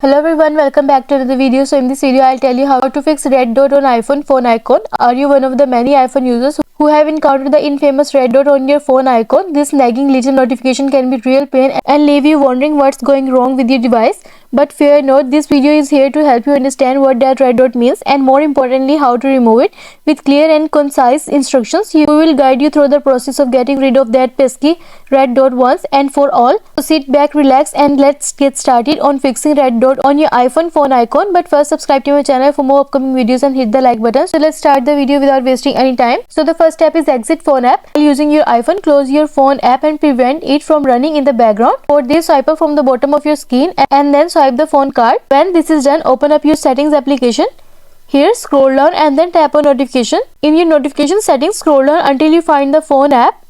Hello everyone, welcome back to another video. So in this video I'll tell you how to fix red dot on iPhone phone icon. Are you one of the many iPhone users who have encountered the infamous red dot on your phone icon? This nagging little notification can be real pain and leave you wondering what's going wrong with your device. But fear not, this video is here to help you understand what that red dot means and more importantly how to remove it. With clear and concise instructions, you will guide you through the process of getting rid of that pesky red dot once and for all. So sit back, relax and let's get started on fixing red dot on your iPhone phone icon. But first subscribe to my channel for more upcoming videos and hit the like button. So let's start the video without wasting any time. So the first step is exit phone app. While using your iPhone, close your phone app and prevent it from running in the background. For this, swipe up from the bottom of your screen and then swipe the phone card. When this is done, open up your settings application. Here, scroll down and then tap on notification. In your notification settings, scroll down until you find the phone app.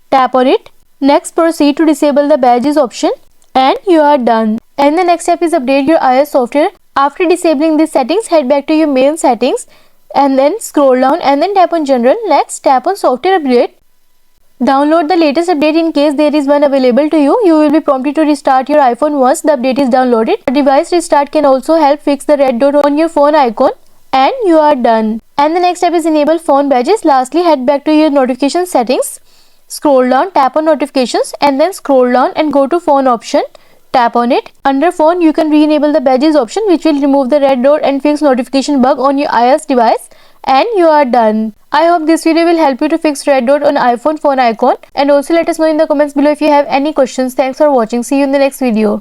Tap on it. Next, proceed to disable the badges option and you are done. And the next step is update your iOS software. After disabling these settings, head back to your main settings and then scroll down and then tap on general. Next, tap on software update. Download the latest update in case there is one available to you. You will be prompted to restart your iPhone once the update is downloaded. A device restart can also help fix the red dot on your phone icon and you are done. And the next step is enable phone badges. Lastly, head back to your notification settings. Scroll down, tap on notifications and then scroll down and go to phone option. Tap on it. Under phone, you can re-enable the badges option which will remove the red dot and fix notification bug on your iOS device and you are done. I hope this video will help you to fix red dot on iPhone phone icon and also let us know in the comments below if you have any questions. Thanks for watching. See you in the next video.